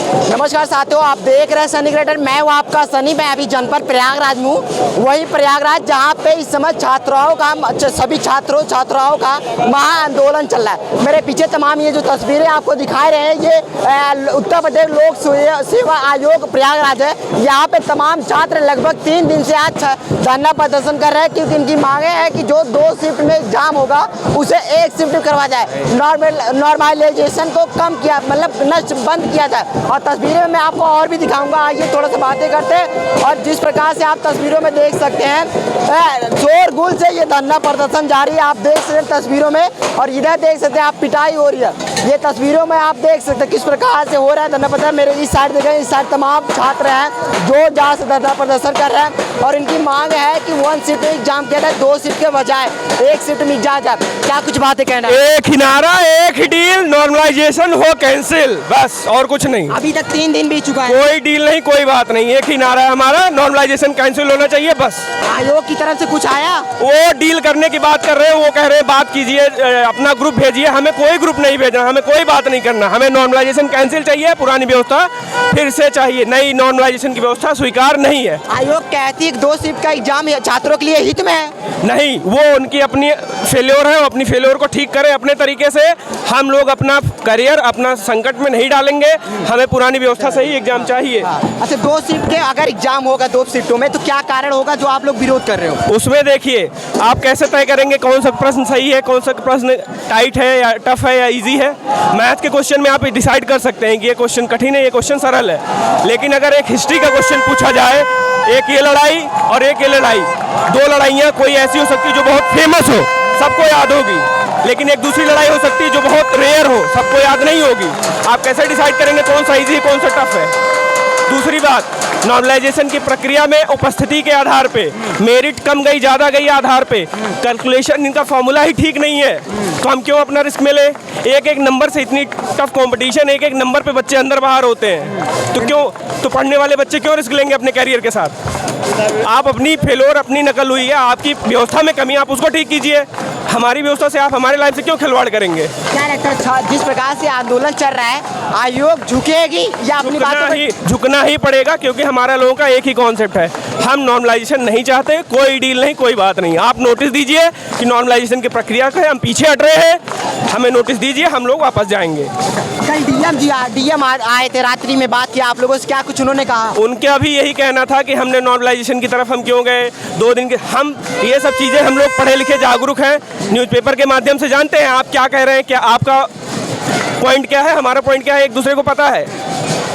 नमस्कार साथियों, आप देख रहे हैं सनी क्रिएटर। मैं हूँ आपका सनी। मैं अभी जनपद प्रयागराज में हूँ, वही प्रयागराज जहाँ पे इस समय छात्राओं का सभी छात्राओं का महा आंदोलन चल रहा है। मेरे पीछे तमाम ये जो तस्वीरें आपको दिखा रहे हैं, ये उत्तर प्रदेश लोक सेवा आयोग प्रयागराज है। यहाँ पे तमाम छात्र लगभग 3 दिन से आज धरना प्रदर्शन कर रहे हैं, क्योंकि इनकी मांगे हैं कि जो 2 शिफ्ट में एग्जाम होगा उसे 1 शिफ्ट करवा जाए, नॉर्मलाइजेशन को कम किया, मतलब नष्ट बंद किया जाए। और तस्वीरें में मैं आपको और भी दिखाऊंगा, आइए थोड़ा सा बातें करते हैं। और जिस प्रकार से आप तस्वीरों में देख सकते हैं, शोरगुल से ये धरना प्रदर्शन जारी है, आप देख सकते हैं तस्वीरों में। और इधर देख सकते हैं आप पिटाई हो रही है, ये तस्वीरों में आप देख सकते हैं किस प्रकार से हो रहा है धरना प्रदर्शन। मेरे इस साइड देखें, इस साइड तमाम छात्र हैं जो जहाँ से धरना प्रदर्शन कर रहे हैं। और इनकी मांग है कि 1 शिफ्ट में एग्जाम किया जाए, 2 शिफ्ट के बजाय 1 शिफ्ट में एग्जाम जाए। क्या कुछ बातें कहना है? एक ही नारा, एक ही डील, नॉर्मलाइजेशन हो कैंसिल, बस और कुछ नहीं। अभी तक 3 दिन बीत चुका है, कोई डील नहीं, कोई बात नहीं, एक ही नारा है हमारा, नॉर्मलाइजेशन कैंसिल होना चाहिए बस। आयोग की तरफ से कुछ आया? वो डील करने की बात कर रहे हैं, वो कह रहे हैं बात कीजिए, अपना ग्रुप भेजिए। हमें कोई ग्रुप नहीं भेजना, हमें कोई बात नहीं करना, हमें नॉर्मलाइजेशन कैंसिल चाहिए, पुरानी व्यवस्था फिर से चाहिए, नई नॉर्मलाइजेशन की व्यवस्था स्वीकार नहीं है। आयोग कहती है कि 2 शिफ्ट का एग्जाम छात्रों के लिए हित में है। नहीं, वो उनकी अपनी फेल्योर है, वो अपनी फेल्योर को ठीक करें अपने तरीके से। हम लोग अपना करियर अपना संकट में नहीं डालेंगे, हमें पुरानी व्यवस्था से ही एग्जाम चाहिए। अच्छा, 2 शिफ्ट के अगर एग्जाम होगा 2 शिफ्टों में, तो क्या कारण होगा जो आप लोग विरोध कर रहे हो? उसमें देखिए, आप कैसे तय करेंगे कौन सा प्रश्न सही है, कौन सा प्रश्न टाइट है या टफ है या इजी है। मैथ के क्वेश्चन में आप डिसाइड कर सकते हैं कि ये क्वेश्चन कठिन है, ये क्वेश्चन सरल है। लेकिन अगर एक हिस्ट्री का क्वेश्चन पूछा जाए, एक ये लड़ाई और एक ये लड़ाई, 2 लड़ाइयाँ कोई ऐसी हो सकती है जो बहुत फेमस हो, सबको याद होगी, लेकिन एक दूसरी लड़ाई हो सकती है जो बहुत रेयर हो, सबको याद नहीं होगी। आप कैसे डिसाइड करेंगे कौन सा इजी कौन सा टफ है? दूसरी बात, नॉर्मलाइजेशन की प्रक्रिया में उपस्थिति के आधार पे, मेरिट कम गई ज़्यादा गई आधार पे, कैलकुलेशन इनका फॉर्मूला ही ठीक नहीं है, तो हम क्यों अपना रिस्क में ले? एक नंबर से इतनी टफ कंपटीशन, एक नंबर पे बच्चे अंदर बाहर होते हैं, तो क्यों, तो पढ़ने वाले बच्चे क्यों रिस्क लेंगे अपने कैरियर के साथ? आप अपनी फेलोर, अपनी नकल हुई है, आपकी व्यवस्था में कमी, आप उसको ठीक कीजिए। हमारी व्यवस्था से आप हमारे लाइफ से क्यों खिलवाड़ करेंगे? क्या लगता है जिस प्रकार से आंदोलन चल रहा है, आयोग झुकेगी या अपनी बातों पर? झुकना ही पड़ेगा, क्योंकि हमारा लोगों का एक ही कॉन्सेप्ट है, हम नॉर्मलाइजेशन नहीं चाहते, कोई डील नहीं, कोई बात नहीं। आप नोटिस दीजिए कि नॉर्मलाइजेशन की प्रक्रिया का हम पीछे हट रहे हैं, हमें नोटिस दीजिए, हम लोग वापस जाएंगे। कल डीएम आए थे, रात्रि में बात किया आप लोगों से, क्या कुछ उन्होंने कहा? उनका भी यही कहना था कि हमने नॉर्मलाइजेशन की तरफ हम क्यों गए 2 दिन के, हम ये सब चीज़ें, हम लोग पढ़े लिखे जागरूक हैं, न्यूज़पेपर के माध्यम से जानते हैं आप क्या कह रहे हैं, क्या आपका पॉइंट क्या है, हमारा पॉइंट क्या है, एक दूसरे को पता है।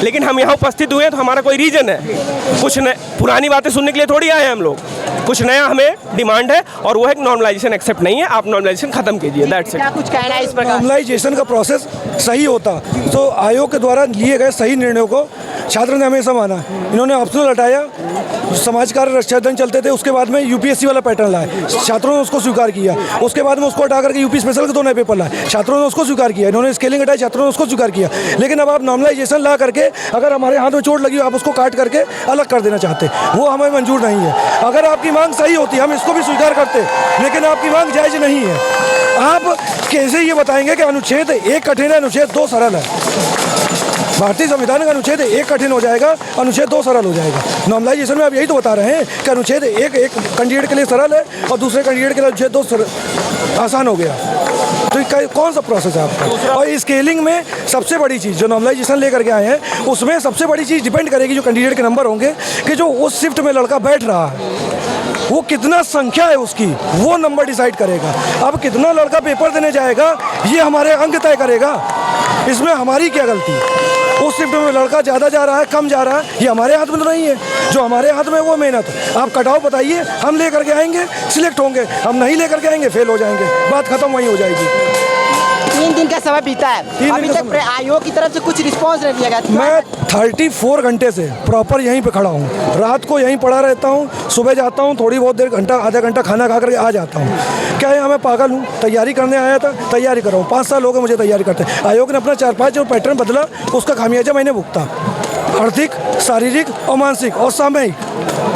लेकिन हम यहाँ उपस्थित हुए हैं तो हमारा कोई रीज़न है, कुछ पुरानी बातें सुनने के लिए थोड़ी आए हैं हम लोग, कुछ नया हमें डिमांड है, और वो है नॉर्मलाइजेशन एक्सेप्ट नहीं है, आप नॉर्मलाइजेशन खत्म कीजिए, दैट्स इट। क्या कुछ कहना है इस प्रकार? नॉर्मलाइजेशन का प्रोसेस सही होता तो आयोग के द्वारा लिए गए सही निर्णयों को छात्रों ने हमेशा माना। इन्होंने ऑप्शनल हटाया, समाज कार्य रक्षा अध्ययन चलते थे, उसके बाद में यूपीएससी वाला पैटर्न लाए, छात्रों ने उसको स्वीकार किया। उसके बाद में उसको हटा करके यूपी स्पेशल के 2 नए पेपर लाए, छात्रों ने उसको स्वीकार किया। इन्होंने स्केलिंग हटाई, छात्रों ने उसको स्वीकार किया। लेकिन अब आप नॉर्मलाइजेशन ला करके, अगर हमारे हाथ में चोट लगी आप उसको काट करके अलग कर देना चाहते, वो हमें मंजूर नहीं है। अगर आपकी मांग सही होती हम इसको भी स्वीकार करते, लेकिन आपकी मांग जायज़ नहीं है। आप कैसे ये बताएंगे कि अनुच्छेद 1 कठिन है, अनुच्छेद 2 सरल है? भारतीय संविधान का अनुच्छेद 1 कठिन हो जाएगा, अनुच्छेद 2 सरल हो जाएगा। नॉर्मलाइजेशन में आप यही तो बता रहे हैं कि अनुच्छेद 1 एक कैंडिडेट के लिए सरल है और दूसरे कैंडिडेट के लिए अनुच्छेद 2 आसान हो गया। तो कौन सा प्रोसेस है आपका? और स्केलिंग में सबसे बड़ी चीज़ जो नॉर्मलाइजेशन लेकर के आए हैं, उसमें सबसे बड़ी चीज़ डिपेंड करेगी जो कैंडिडेट के नंबर होंगे, कि जो उस शिफ्ट में लड़का बैठ रहा है वो कितना संख्या है उसकी, वो नंबर डिसाइड करेगा। अब कितना लड़का पेपर देने जाएगा ये हमारे अंक तय करेगा। इसमें हमारी क्या गलती? उस शिफ्ट में लड़का ज़्यादा जा रहा है कम जा रहा है, ये हमारे हाथ में तो नहीं है। जो हमारे हाथ में वो मेहनत, आप कटाव बताइए, हम लेकर के आएंगे, सिलेक्ट होंगे, हम नहीं लेकर के आएंगे फेल हो जाएंगे, बात खत्म वहीं हो जाएगी। 3 दिन का समय बीता है, अभी तक आयोग की तरफ से कुछ रिस्पॉन्स नहीं दिया गया। मैं 34 घंटे से प्रॉपर यहीं पे खड़ा हूँ, रात को यहीं पड़ा रहता हूँ, सुबह जाता हूँ, थोड़ी बहुत देर घंटा आधा घंटा खाना खा करके आ जाता हूँ। क्या है, मैं पागल हूँ? तैयारी करने आया था, तैयारी कर रहा हूँ, 5 साल हो गए मुझे तैयारी करते। आयोग ने अपना 4-5 जो पैटर्न बदला, उसका खामियाजा मैंने भुगता। आर्थिक, शारीरिक और मानसिक और सामयिक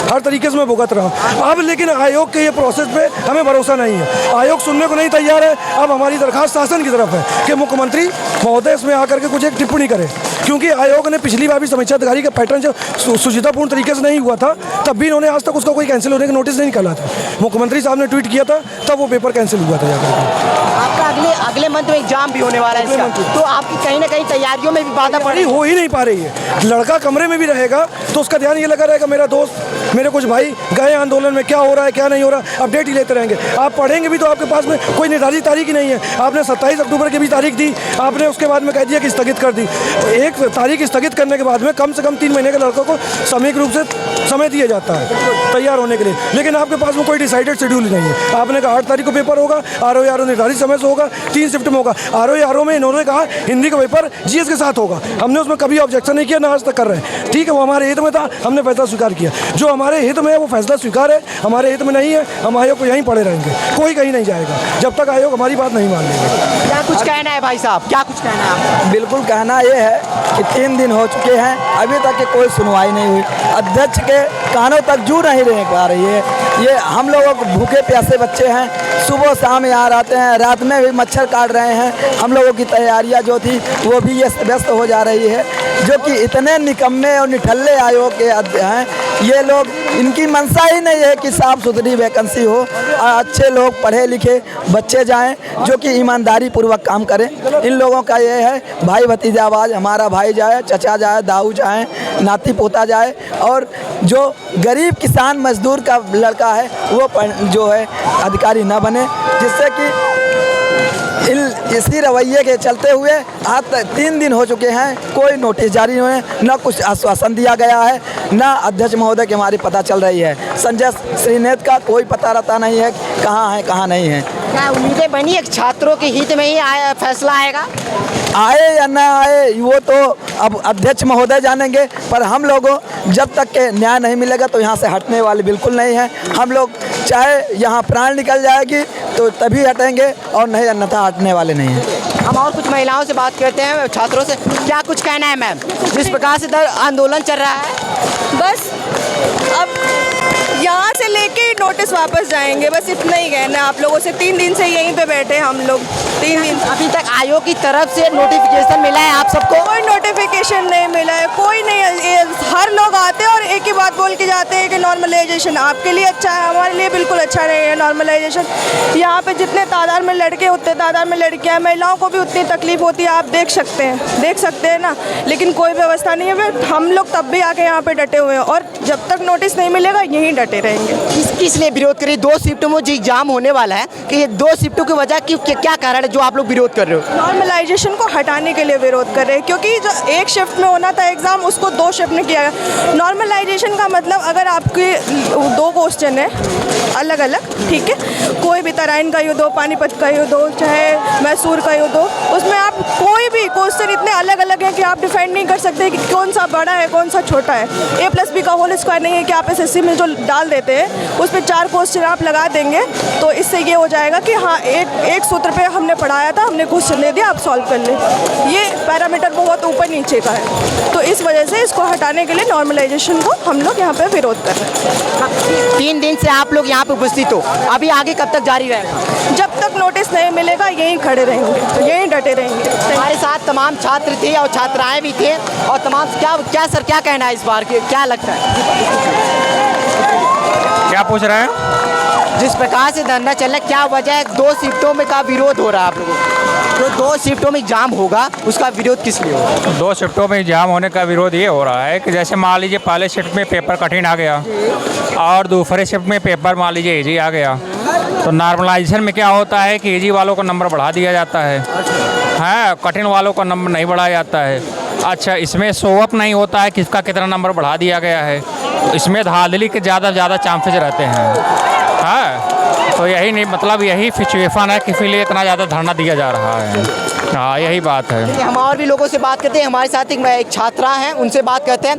हर तरीके से मैं भुगत रहा हूँ। अब लेकिन आयोग के ये प्रोसेस पे हमें भरोसा नहीं है, आयोग सुनने को नहीं तैयार है। अब हमारी दरखास्त शासन की तरफ है कि मुख्यमंत्री महोदय इसमें आकर के कुछ एक टिप्पणी करें, क्योंकि आयोग ने पिछली बार भी समीक्षा अधिकारी का पैटर्न जो सुचितापूर्ण तरीके से नहीं हुआ था, तब भी इन्होंने आज तक उसका कोई कैंसिल होने का नोटिस नहीं निकाला था। मुख्यमंत्री साहब ने ट्वीट किया था, तब वो पेपर कैंसिल हुआ था जाकर। आपका अगले मंथ में एग्जाम भी होने वाला है इसका, तो आपकी कहीं ना कहीं तैयारियों में भी बाधा पड़ रही हो ही नहीं पा रही है। लड़का कमरे में भी रहेगा तो उसका ध्यान ये लगा रहेगा मेरा दोस्त, मेरे कुछ भाई गए आंदोलन में, क्या हो रहा है क्या नहीं हो रहा, अपडेट ही लेते रहेंगे। आप पढ़ेंगे भी तो आपके पास में कोई निर्धारित तारीख ही नहीं है। आपने 27 अक्टूबर की भी तारीख दी, आपने उसके बाद में कह दिया कि स्थगित कर दी। एक तारीख स्थगित करने के बाद में कम से कम 3 महीने के लड़कों को सामूहिक रूप से समय दिया जाता है तैयार होने के लिए, लेकिन आपके पास में कोई डिसाइडेड शेड्यूल नहीं है। आपने कहा 8 तारीख को पेपर होगा, RO निर्धारित समय से होगा, 3 शिफ्ट में होगा। RO में इन्होंने कहा हिंदी का पेपर GS के साथ होगा। हमने उसमें कभी ऑब्जेक्शन नहीं किया, ना आज तक कर रहे हैं। ठीक है, वो हमारे हित में था, हमने फैसला स्वीकार किया। जो हमारे हित में है वो फैसला स्वीकार है, हमारे हित में नहीं है, हम आयोग को यहीं पड़े रहेंगे, कोई कहीं नहीं जाएगा जब तक आयोग हमारी बात नहीं मान लेगा। क्या कुछ कहना है भाई साहब, क्या कुछ कहना है आप? बिल्कुल कहना ये है कि 3 दिन हो चुके हैं, अभी तक की कोई सुनवाई नहीं हुई। अध्यक्ष के कानों तक जू नहीं रह पा रही है। ये हम लोग भूखे प्यासे बच्चे हैं, सुबह शाम यहाँ रहते हैं, रात में भी मच्छर काट रहे हैं। हम लोगों की तैयारियाँ जो थी वो भी ये व्यस्त हो जा रही है, जो कि इतने निकम्मे और निठल्ले आयोग के हैं ये लोग। इनकी मंशा ही नहीं है कि साफ़ सुथरी वैकेंसी हो, अच्छे लोग पढ़े लिखे बच्चे जाएं जो कि ईमानदारी पूर्वक काम करें। इन लोगों का ये है भाई भतीजावाज, हमारा भाई जाए, चचा जाए, दाऊ जाए, नाती पोता जाए, और जो गरीब किसान मजदूर का लड़का है वो जो है अधिकारी न बने, जिससे कि इसी रवैये के चलते हुए आज तक 3 दिन हो चुके हैं, कोई नोटिस जारी हुए, न कुछ आश्वासन दिया गया है, न अध्यक्ष महोदय की हमारी पता चल रही है। संजय श्रीनेत का कोई पता रहता नहीं है कहाँ है कहाँ नहीं है। क्या उम्मीदें बनी है छात्रों के हित में ही फैसला आएगा? आए या ना आए वो तो अब अध्यक्ष महोदय जानेंगे, पर हम लोगों जब तक के न्याय नहीं मिलेगा तो यहाँ से हटने वाले बिल्कुल नहीं हैं। हम लोग चाहे यहाँ प्राण निकल जाएगी तो तभी हटेंगे, और नहीं अन्यथा हटने वाले नहीं हैं। हम और कुछ महिलाओं से बात करते हैं, छात्रों से। क्या कुछ कहना है मैम, जिस प्रकार से आंदोलन चल रहा है? बस अब यहाँ से लेके नोटिस वापस जाएंगे, बस इतना ही कहना है आप लोगों से। 3 दिन से यहीं पे बैठे हम लोग, 3 दिन। अभी तक आयोग की तरफ से नोटिफिकेशन मिला है आप सबको? कोई नोटिफिकेशन नहीं मिला है, कोई नहीं। हर लोग आते हैं और एक ही बात बोल के जाते हैं कि नॉर्मलाइजेशन आपके लिए अच्छा है, हमारे लिए बिल्कुल अच्छा नहीं है नॉर्मलाइजेशन। यहाँ पे जितने तादाद में लड़के उतने तादाद में लड़कियाँ, महिलाओं को भी उतनी तकलीफ होती है, आप देख सकते हैं ना, लेकिन कोई व्यवस्था नहीं है। हम लोग तब भी आके यहाँ पे डटे हुए हैं, और जब तक नोटिस नहीं मिलेगा यहीं डटे रहेंगे। किस लिए विरोध करिए? 2 शिफ्टों में जो एग्जाम होने वाला है, कि ये 2 शिफ्टों की वजह क्या कारण है जो आप लोग विरोध कर रहे हो? नॉर्मलाइजेशन को हटाने के लिए विरोध कर रहे हैं, क्योंकि जो 1 शिफ्ट में होना था एग्ज़ाम, उसको 2 शिफ्ट में किया गया। नॉर्मलाइजेशन का मतलब अगर आपके 2 क्वेश्चन है अलग अलग, ठीक है, कोई भी तराइन का युद्ध हो, पानीपत का युद्ध हो, चाहे मैसूर का युद्ध हो, उसमें आप कोई भी क्वेश्चन इतने अलग अलग हैं कि आप डिफाइन नहीं कर सकते कि कौन सा बड़ा है कौन सा छोटा है। A+B का होल स्क्वायर नहीं है कि आप SSC में जो डाल देते हैं उस पर 4 क्वेश्चन आप लगा देंगे, तो इससे ये हो जाएगा कि हाँ एक सूत्र पे हमने पढ़ाया था, हमने क्वेश्चन दे दिया, आप सॉल्व कर लें। ये पैरामीटर बहुत ऊपर नीचे का है, तो इस वजह से इसको हटाने के लिए नॉर्मलाइजेशन को हम लोग यहाँ पे विरोध कर रहे हैं। 3 दिन से आप लोग यहाँ पे उपस्थित हो, अभी आगे कब तक जारी रहेगा? जब तक नोटिस नहीं मिलेगा यहीं खड़े रहेंगे, यहीं डटे रहेंगे। हमारे साथ तमाम छात्र थे और छात्राएं भी थे, और तमाम क्या सर क्या कहना है इस बार के, क्या लगता है? क्या पूछ रहे हैं? जिस प्रकार से धरना चल रहा है, क्या वजह है 2 शिफ्टों में का विरोध हो रहा है आप लोगों को? जो 2 शिफ्टों में एग्जाम होगा उसका विरोध किस लिए होगा? 2 शिफ्टों में एग्जाम होने का विरोध ये हो रहा है कि जैसे मान लीजिए पहले शिफ्ट में पेपर कठिन आ गया और दूसरे शिफ्ट में पेपर मान लीजिए ईजी आ गया, तो नॉर्मलाइजेशन में क्या होता है कि ईजी वालों को नंबर बढ़ा दिया जाता है, कठिन वालों का नंबर नहीं बढ़ाया जाता है। अच्छा, इसमें शो अप नहीं होता है किसका कितना नंबर बढ़ा दिया गया है, इसमें धांधली के ज़्यादा चांसेज रहते हैं। तो यही नहीं, मतलब यही सिचुएशन है कि इसीलिए इतना ज़्यादा धरना दिया जा रहा है। हाँ, यही बात है। हम और भी लोगों से बात करते हैं। हमारे साथ एक छात्रा हैं, उनसे बात करते हैं।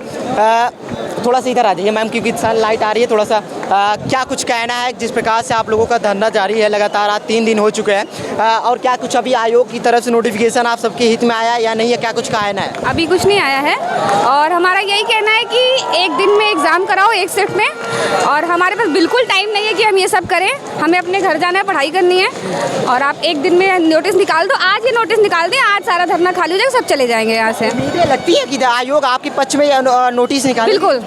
थोड़ा सा इधर आ जाइए मैम, क्योंकि लाइट आ रही है थोड़ा सा। क्या कुछ कहना है जिस प्रकार से आप लोगों का धरना जारी है लगातार, आज 3 दिन हो चुके हैं, और क्या कुछ अभी आयोग की तरफ से नोटिफिकेशन आप सबके हित में आया या नहीं है, क्या कुछ कहना है? अभी कुछ नहीं आया है और हमारा यही कहना है कि एक दिन में एग्ज़ाम कराओ एक शिफ्ट में, और हमारे पास बिल्कुल टाइम नहीं है कि हम ये सब करें, हमें अपने घर जाना है, पढ़ाई करनी है, और आप एक दिन में नोटिस निकाल दो, आज ही नोटिस निकाल दें, आज सारा धरना खाली हो जाएगा, सब चले जाएंगे यहाँ से। उम्मीदें लगती है कि आयोग आपके पक्ष में नोटिस निकाले? बिल्कुल,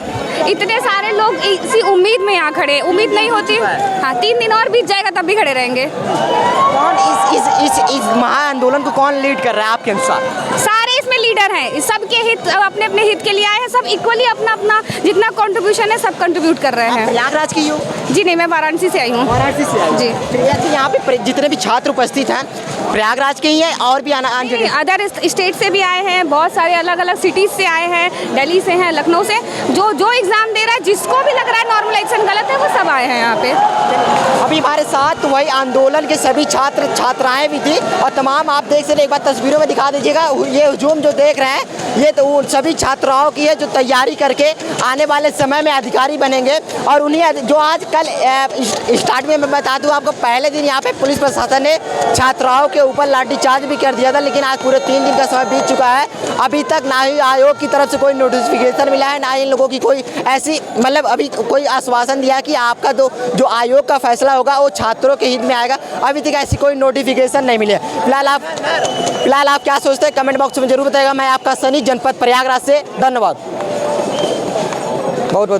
इतने सारे लोग इसी उम्मीद में यहाँ खड़े, उम्मीद नहीं होती, हाँ 3 दिन और बीत जाएगा तब भी खड़े रहेंगे। कौन इस महा आंदोलन को कौन लीड कर रहा है आपके अनुसार? सारे इसमें लीडर हैं, सबके हित, अपने अपने हित के लिए आए हैं, सब इक्वली अपना अपना जितना कंट्रीब्यूशन है सब कंट्रीब्यूट कर रहे हैं। प्रयागराज की हो? जी नहीं, मैं वाराणसी से आई हूँ। वाराणसी से आई? जी। यहाँ पे जितने भी छात्र उपस्थित हैं प्रयागराज के ही हैं और भी अदर स्टेट से भी आए हैं, बहुत सारे अलग अलग सिटीज़ से आए हैं, दिल्ली से हैं, लखनऊ से, जो एग्ज़ाम दे रहा है, जिसको भी लग रहा है नॉर्मलाइजेशन गलत है, वो सब आए हैं यहाँ पे। अभी हमारे साथ वही आंदोलन के सभी छात्र छात्राएं भी थी, और तमाम आप देख सकते, एक बार तस्वीरों में दिखा दीजिएगा, ये हुजूम जो देख रहे हैं ये तो उन सभी छात्राओं की है जो तैयारी करके आने वाले समय में अधिकारी बनेंगे। और उन्हीं जो आज कल स्टार्ट में मैं बता दूं आपको, पहले दिन यहाँ पे पुलिस प्रशासन ने छात्राओं के ऊपर लाठीचार्ज भी कर दिया था, लेकिन आज पूरे 3 दिन का समय बीत चुका है, अभी तक ना ही आयोग की तरफ से कोई नोटिफिकेशन मिला है, ना ही इन लोगों की कोई ऐसी मतलब अभी कोई आश्वासन दिया कि आपका जो आयोग का फैसला होगा वो छात्रों के हित में आएगा। अभी तक ऐसी कोई नोटिफिकेशन नहीं मिली है। फिलहाल आप क्या सोचते हैं कमेंट बॉक्स में जरूर बताइएगा। मैं आपका सनी, जनपद प्रयागराज से, धन्यवाद। बहुत बहुत